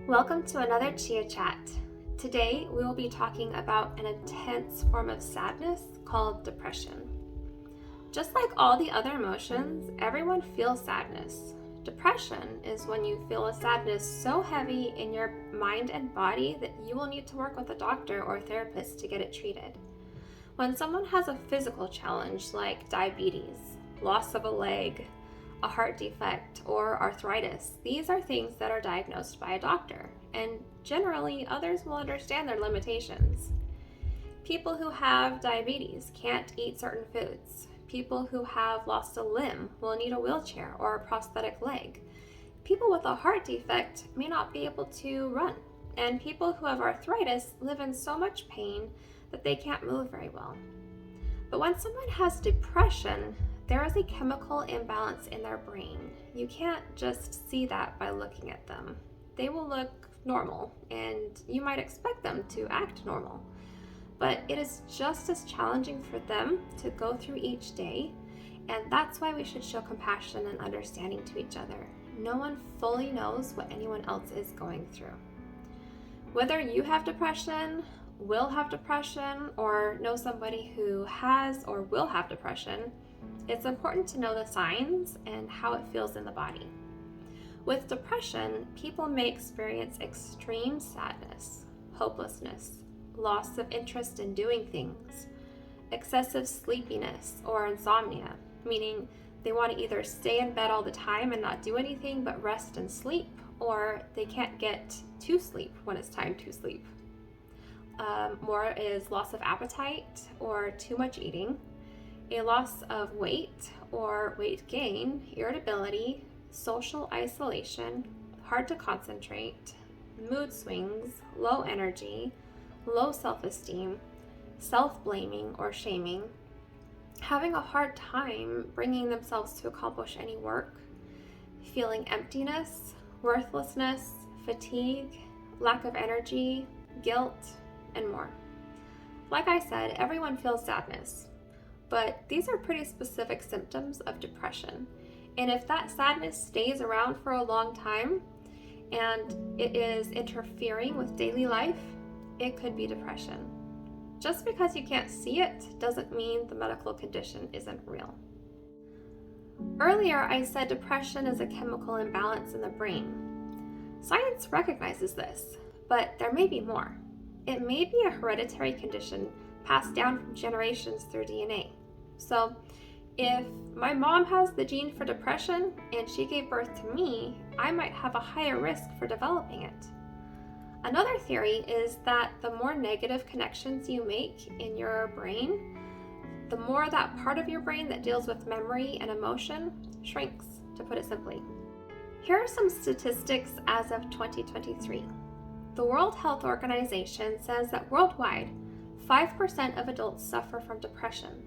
Welcome to another Chia Chat. Today we will be talking about an intense form of sadness called depression. Just like all the other emotions, everyone feels sadness. Depression is when you feel a sadness so heavy in your mind and body that you will need to work with a doctor or therapist to get it treated. When someone has a physical challenge like diabetes, loss of a leg, a heart defect, or arthritis, these are things that are diagnosed by a doctor, and generally others will understand their limitations. People who have diabetes can't eat certain foods. People who have lost a limb will need a wheelchair or a prosthetic leg. People with a heart defect may not be able to run, and people who have arthritis live in so much pain that they can't move very well. But when someone has depression, there is a chemical imbalance in their brain. You can't just see that by looking at them. They will look normal, and you might expect them to act normal. But it is just as challenging for them to go through each day, and that's why we should show compassion and understanding to each other. No one fully knows what anyone else is going through. Whether you have depression, will have depression, or know somebody who has or will have depression, it's important to know the signs and how it feels in the body. With depression, people may experience extreme sadness, hopelessness, loss of interest in doing things, excessive sleepiness or insomnia, meaning they want to either stay in bed all the time and not do anything but rest and sleep, or they can't get to sleep when it's time to sleep. More is loss of appetite or too much eating, a loss of weight or weight gain, irritability, social isolation, hard to concentrate, mood swings, low energy, low self-esteem, self-blaming or shaming, having a hard time bringing themselves to accomplish any work, feeling emptiness, worthlessness, fatigue, lack of energy, guilt, and more. Like I said, everyone feels sadness, but these are pretty specific symptoms of depression. And if that sadness stays around for a long time and it is interfering with daily life, it could be depression. Just because you can't see it doesn't mean the medical condition isn't real. Earlier, I said depression is a chemical imbalance in the brain. Science recognizes this, but there may be more. It may be a hereditary condition passed down from generations through DNA. So, if my mom has the gene for depression and she gave birth to me, I might have a higher risk for developing it. Another theory is that the more negative connections you make in your brain, the more that part of your brain that deals with memory and emotion shrinks, to put it simply. Here are some statistics as of 2023. The World Health Organization says that worldwide, 5% of adults suffer from depression.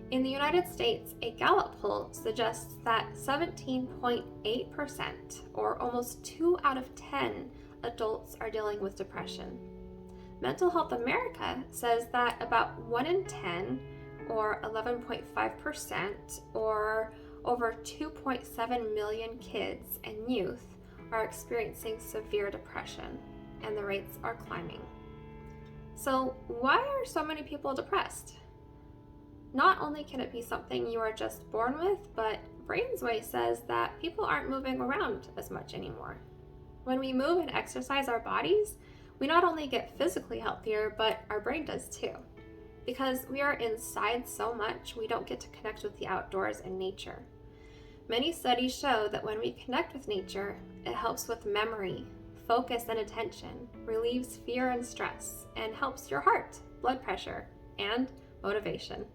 In the United States, a Gallup poll suggests that 17.8%, or almost 2 out of 10 adults, are dealing with depression. Mental Health America says that about 1 in 10, or 11.5%, or over 2.7 million kids and youth are experiencing severe depression, and the rates are climbing. So why are so many people depressed? Not only can it be something you are just born with, but Brainsway says that people aren't moving around as much anymore. When we move and exercise our bodies, we not only get physically healthier, but our brain does too. Because we are inside so much, we don't get to connect with the outdoors and nature. Many studies show that when we connect with nature, it helps with memory, focus and attention, relieves fear and stress, and helps your heart, blood pressure, and motivation.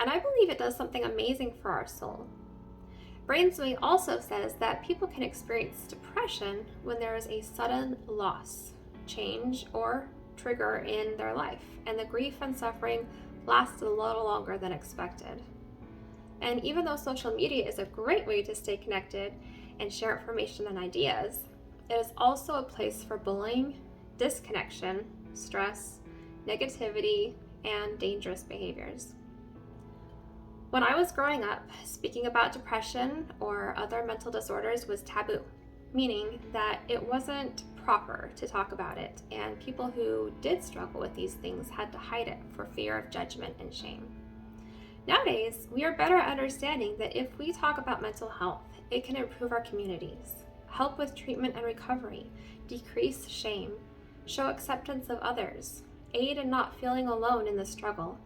And I believe it does something amazing for our soul. Brainsway also says that people can experience depression when there is a sudden loss, change, or trigger in their life, and the grief and suffering lasts a little longer than expected. And even though social media is a great way to stay connected and share information and ideas, it is also a place for bullying, disconnection, stress, negativity, and dangerous behaviors. When I was growing up, speaking about depression or other mental disorders was taboo. meaning that it wasn't proper to talk about it, and people who did struggle with these things had to hide it for fear of judgment and shame. Nowadays, we are better at understanding that if we talk about mental health, it can improve our communities, help with treatment and recovery, decrease shame, show acceptance of others, aid in not feeling alone in the struggle,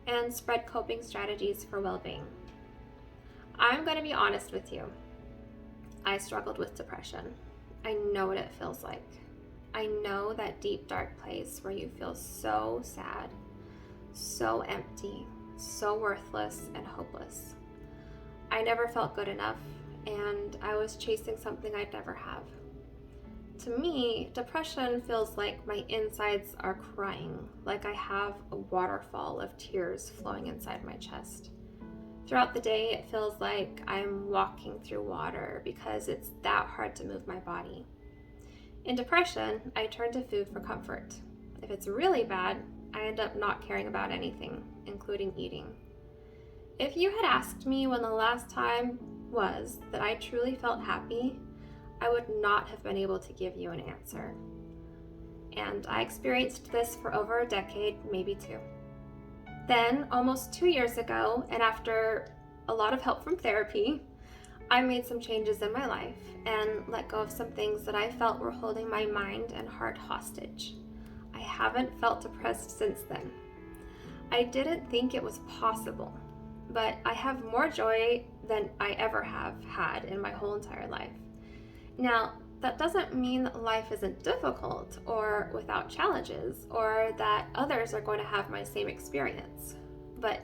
and spread coping strategies for well-being. I'm going to be honest with you. I struggled with depression. I know what it feels like. I know that deep, dark place where you feel so sad, so empty, so worthless and hopeless. I never felt good enough, and I was chasing something I'd never have. To me, depression feels like my insides are crying, like I have a waterfall of tears flowing inside my chest. Throughout the day, it feels like I'm walking through water because it's that hard to move my body. In depression, I turn to food for comfort. If it's really bad, I end up not caring about anything, including eating. If you had asked me when the last time was that I truly felt happy, I would not have been able to give you an answer. And I experienced this for over a decade, maybe two. Then, almost 2 years ago, and after a lot of help from therapy, I made some changes in my life and let go of some things that I felt were holding my mind and heart hostage. I haven't felt depressed since then. I didn't think it was possible, but I have more joy than I ever have had in my whole entire life. Now, that doesn't mean that life isn't difficult or without challenges, or that others are going to have my same experience, but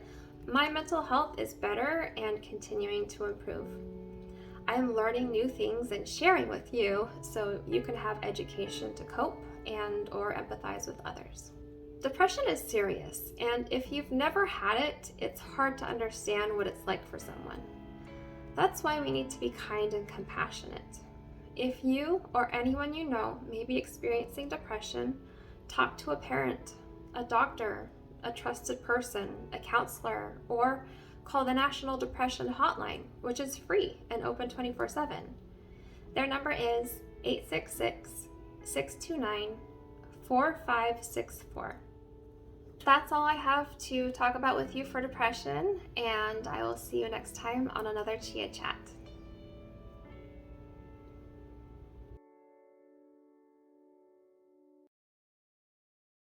my mental health is better and continuing to improve. I'm learning new things and sharing with you so you can have education to cope and or empathize with others. Depression is serious, and if you've never had it, it's hard to understand what it's like for someone. That's why we need to be kind and compassionate. If you or anyone you know may be experiencing depression, talk to a parent, a doctor, a trusted person, a counselor, or call the National Depression Hotline, which is free and open 24/7. Their number is 866-629-4564. That's all I have to talk about with you for depression, and I will see you next time on another Chia Chat.